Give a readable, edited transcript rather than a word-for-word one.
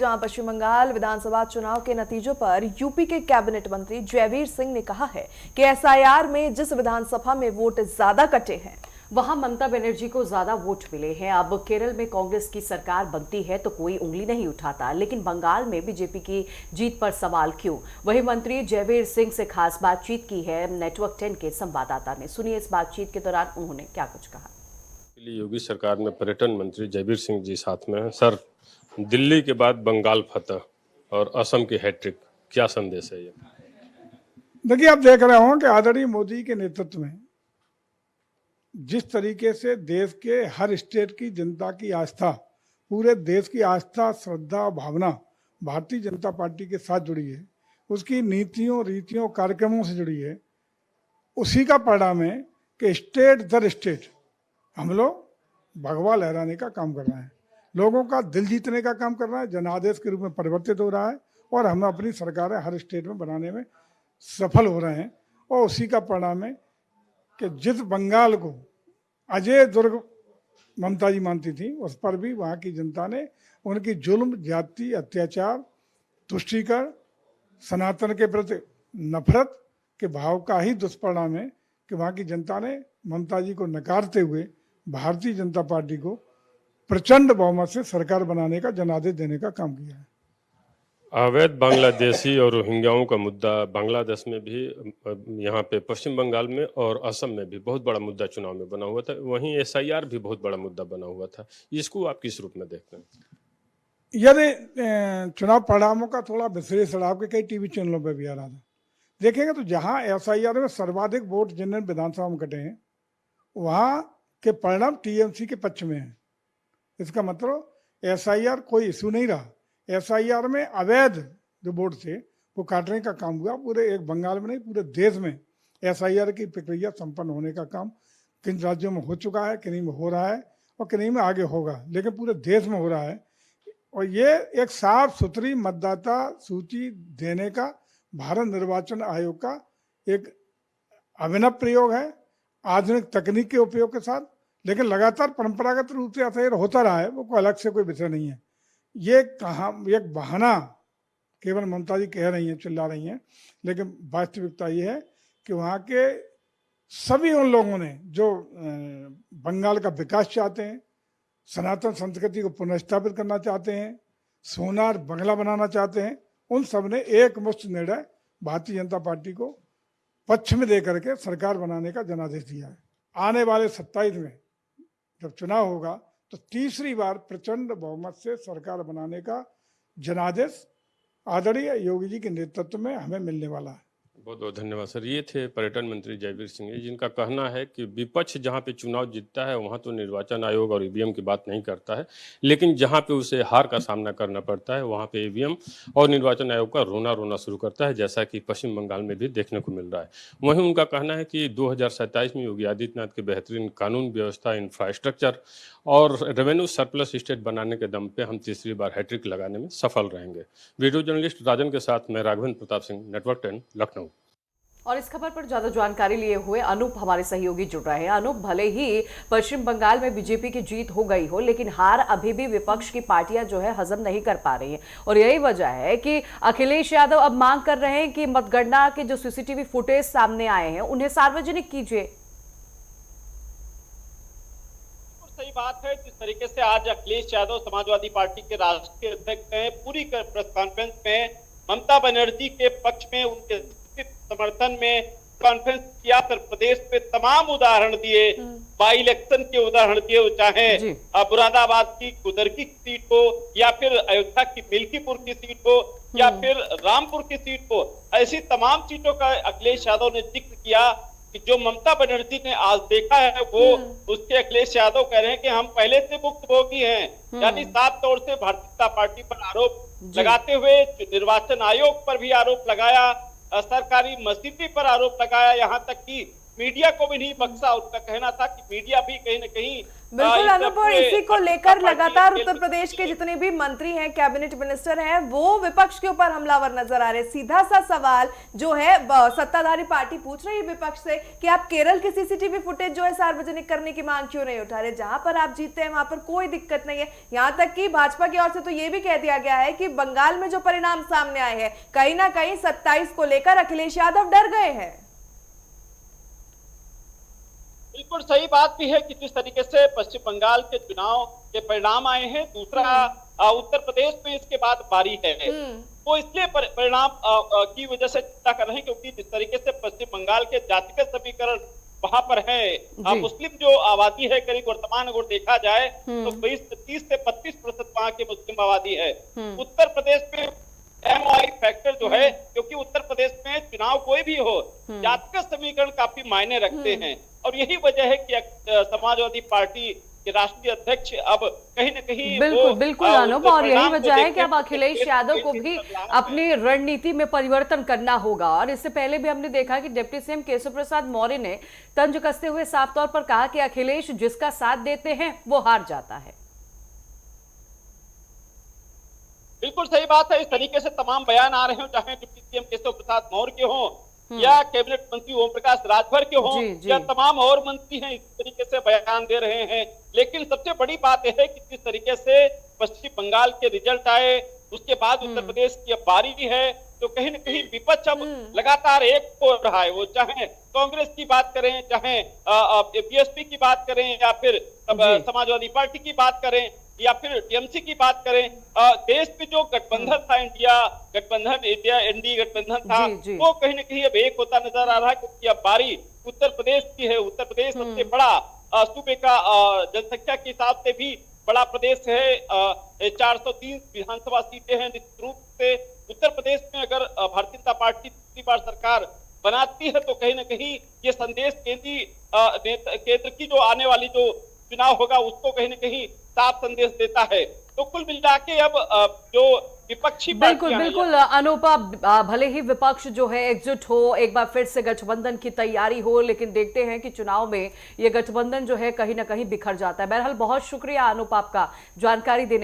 जहां पश्चिम बंगाल विधानसभा चुनाव के नतीजों पर यूपी के कैबिनेट मंत्री जयवीर सिंह ने कहा है कि एसआईआर में जिस विधानसभा में वोट ज्यादा कटे हैं वहां ममता बनर्जी को ज्यादा वोट मिले हैं। अब केरल में कांग्रेस की सरकार बनती है तो कोई उंगली नहीं उठाता, लेकिन बंगाल में बीजेपी की जीत पर सवाल क्यों? वहीं मंत्री जयवीर सिंह से खास बातचीत की है नेटवर्क 10 के संवाददाता ने। सुनिए इस बातचीत के दौरान उन्होंने क्या कुछ कहा। योगी सरकार में पर्यटन मंत्री जयवीर सिंह जी साथ में हैं। सर, दिल्ली के बाद बंगाल फतह और असम की हैट्रिक, क्या संदेश है ये? देखिए, आप देख रहे हो कि आदरणीय मोदी के नेतृत्व में जिस तरीके से देश के हर स्टेट की जनता की आस्था, पूरे देश की आस्था, श्रद्धा, भावना भारतीय जनता पार्टी के साथ जुड़ी है, उसकी नीतियों, रीतियों, कार्यक्रमों से जुड़ी है। उसी का परिणाम है कि स्टेट दर स्टेट हम लोग भगवा लहराने का काम कर रहे हैं, लोगों का दिल जीतने का काम कर रहा है, जनादेश के रूप में परिवर्तित हो रहा है और हम अपनी सरकारें हर स्टेट में बनाने में सफल हो रहे हैं। और उसी का परिणाम है कि जिस बंगाल को अजय दुर्ग ममता जी मानती थी, उस पर भी वहाँ की जनता ने उनकी जुल्म, जाति, अत्याचार, तुष्टीकरण, सनातन के प्रति नफरत के भाव का ही दुष्परिणाम है कि वहाँ की जनता ने ममता जी को नकारते हुए भारतीय जनता पार्टी को प्रचंड बहुमत से सरकार बनाने का जनादेश देने का काम किया है। अवैध बांग्लादेशी और रोहिंग्याओं का मुद्दा बांग्लादेश में भी, यहाँ पे पश्चिम बंगाल में और असम में भी बहुत बड़ा मुद्दा चुनाव में बना हुआ था। वहीं एसआईआर भी बहुत बड़ा मुद्दा बना हुआ था। इसको आप किस रूप में देखते हैं? यदि चुनाव परिणामों का थोड़ा विश्लेषण आपके कई टीवी चैनलों पर भी आ रहा था, देखेंगे तो जहां एसआईआर में सर्वाधिक वोट जिन विधानसभा में कटे हैं वहां के परिणाम टीएमसी के पक्ष में है। इसका मतलब एसआईआर कोई इशू नहीं रहा। एसआईआर में अवैध जो वोट थे वो काटने का काम हुआ। पूरे एक बंगाल में नहीं, पूरे देश में एसआईआर की प्रक्रिया संपन्न होने का काम किन राज्यों में हो चुका है, किन्हीं में हो रहा है और किन्हीं में आगे होगा, लेकिन पूरे देश में हो रहा है। और ये एक साफ सुथरी मतदाता सूची देने का भारत निर्वाचन आयोग का एक अभिनव प्रयोग है, आधुनिक तकनीक के उपयोग के साथ। लेकिन लगातार परंपरागत रूप से ऐसा होता रहा है, वो कोई अलग से कोई विषय नहीं है। ये कहाँ एक बहाना केवल ममता जी कह रही हैं, चिल्ला रही हैं, लेकिन वास्तविकता ये है कि वहाँ के सभी उन लोगों ने जो बंगाल का विकास चाहते हैं, सनातन संस्कृति को पुनर्स्थापित करना चाहते हैं, सोनार बंगला बनाना चाहते हैं, उन सब ने एक मुश्त निर्णय भारतीय जनता पार्टी को पक्ष में दे करके सरकार बनाने का जनादेश दिया है। आने वाले 27 में जब चुनाव होगा तो तीसरी बार प्रचंड बहुमत से सरकार बनाने का जनादेश आदरणीय योगी जी के नेतृत्व में हमें मिलने वाला है। बहुत बहुत धन्यवाद सर। ये थे पर्यटन मंत्री जयवीर सिंह, जिनका कहना है कि विपक्ष जहां पे चुनाव जीतता है वहां तो निर्वाचन आयोग और ईवीएम की बात नहीं करता है, लेकिन जहां पे उसे हार का सामना करना पड़ता है वहां पे ईवीएम और निर्वाचन आयोग का रोना रोना शुरू करता है, जैसा कि पश्चिम बंगाल में भी देखने को मिल रहा है। वहीं उनका कहना है कि 2027 में योगी आदित्यनाथ के बेहतरीन कानून व्यवस्था, इंफ्रास्ट्रक्चर और रेवेन्यू सरप्लस स्टेट बनाने के दम पे हम तीसरी बार हैट्रिक लगाने में सफल रहेंगे। वीडियो जर्नलिस्ट राजन के साथ मैं राघवेंद्र प्रताप सिंह, नेटवर्क 10, लखनऊ। और इस खबर पर ज्यादा जानकारी लिए हुए अनूप हमारे सहयोगी जुड़ रहे हैं। अनूप, भले ही पश्चिम बंगाल में बीजेपी की जीत हो गई हो, लेकिन हार अभी भी विपक्ष की पार्टियां जो है हजम नहीं कर पा रही हैं और यही वजह है कि अखिलेश यादव अब मांग कर रहे हैं कि मतगणना के जो सीसीटीवी फुटेज सामने आए हैं उन्हें सार्वजनिक कीजिए। सही बात है। जिस तरीके से आज अखिलेश यादव समाजवादी पार्टी के राष्ट्रीय अध्यक्ष हैं, पूरी प्रेस कॉन्फ्रेंस में ममता बनर्जी के पक्ष में, उनके समर्थन में कॉन्फ्रेंस किया, उत्तर प्रदेश पे तमाम उदाहरण दिए, बाई इलेक्शन के उदाहरण दिए, चाहे मुरादाबाद की कुदरकी सीट हो या फिर अयोध्या की मिल्कीपुर की सीट हो या फिर रामपुर की सीट हो, ऐसी तमाम सीटों का अखिलेश यादव ने जिक्र किया कि जो ममता बनर्जी ने आज देखा है वो उसके अखिलेश यादव कह रहे हैं कि हम पहले से भुक्तभोगी हैं। यानी साफ तौर से भारतीय जनता पार्टी पर आरोप लगाते हुए निर्वाचन आयोग पर भी आरोप लगाया, सरकारी मस्जिदी पर आरोप लगाया, यहाँ तक कि मीडिया को भी नहीं बख्शा। उनका कहना था कि मीडिया भी कहीं न कहीं बिल्कुल इस अनूप, और पूरे इसी को भारतीय लेकर जनता लगातार पार्टी उत्तर प्रदेश के जितने भी मंत्री हैं, कैबिनेट मिनिस्टर हैं, वो विपक्ष के ऊपर हमलावर नजर आ रहे हैं। सीधा सा सवाल जो है सत्ताधारी पार्टी पूछ रही है विपक्ष से कि आप केरल की सीसीटीवी फुटेज जो है सार्वजनिक करने की मांग क्यों नहीं उठा रहे? जहां पर आप जीतते हैं वहां पर कोई दिक्कत नहीं है। यहां तक कि भाजपा की ओर से तो यह भी कह दिया गया है कि बंगाल में जो परिणाम सामने आए हैं, कहीं ना कहीं 27 को लेकर अखिलेश यादव डर गए हैं। बिल्कुल सही बात भी है कि जिस तरीके से पश्चिम बंगाल के चुनाव के परिणाम आए हैं, दूसरा उत्तर प्रदेश में इसके बाद बारी है, वो इसलिए परिणाम की वजह से चिंता कर रहे हैं क्योंकि जिस तरीके से पश्चिम बंगाल के जातिगत समीकरण वहां पर है, मुस्लिम जो आबादी है करीब वर्तमान अगर देखा जाए तो 30 से 35% वहां की मुस्लिम आबादी है। उत्तर प्रदेश में MOI फैक्टर जो है, क्योंकि उत्तर प्रदेश में चुनाव कोई भी हो, जातिगत समीकरण काफी मायने रखते हैं और यही वजह है कि समाजवादी पार्टी के राष्ट्रीय अध्यक्ष अब कहीं न कहीं बिल्कुल बिल्कुल अनूप, और यही वजह है कि अब अखिलेश यादव को भी अपनी रणनीति में परिवर्तन करना होगा। और इससे पहले भी हमने देखा कि डिप्टी सीएम केशव प्रसाद मौर्य ने तंज कसते हुए साफ तौर पर कहा कि अखिलेश जिसका साथ देते हैं वो हार जाता है। बिल्कुल सही बात है। इस तरीके से तमाम बयान आ रहे हो, चाहे डिप्टी सीएम केशव प्रसाद मौर्य के हों या कैबिनेट मंत्री ओम प्रकाश राजभर के हों या तमाम और मंत्री हैं, इस तरीके से बयान दे रहे हैं। लेकिन सबसे बड़ी बात यह है कि जिस तरीके से पश्चिम बंगाल के रिजल्ट आए, उसके बाद उत्तर प्रदेश की अब बारी है, तो कहीं न कहीं विपक्ष अब लगातार एक हो रहा है। वो चाहे कांग्रेस की बात करें, चाहे बीएसपी की बात करें या फिर समाजवादी पार्टी की बात करें या फिर टीएमसी की बात करें, देश में जो गठबंधन था, इंडिया एनडीए गठबंधन था, वो कहीं न कहीं अब एक होता नजर आ रहा है क्योंकि अब बारी उत्तर प्रदेश की है। उत्तर प्रदेश सबसे बड़ा सूबे का जनसंख्या के हिसाब से भी बड़ा प्रदेश है। 403 विधानसभा सीटें हैं। निश्चित रूप से उत्तर प्रदेश में अगर भारतीय जनता पार्टी दूसरी बार सरकार बनाती है तो कहीं न कहीं ये संदेश केंद्र की जो आने वाली जो चुनाव होगा उसको कहीं न कहीं साफ संदेश देता है। तो कुल मिला के अब जो विपक्षी बिल्कुल अनूपा, भले ही विपक्ष जो है एकजुट हो, एक बार फिर से गठबंधन की तैयारी हो, लेकिन देखते हैं कि चुनाव में ये गठबंधन जो है कहीं ना कहीं बिखर जाता है। बहरहाल बहुत शुक्रिया अनूप आपका जानकारी देने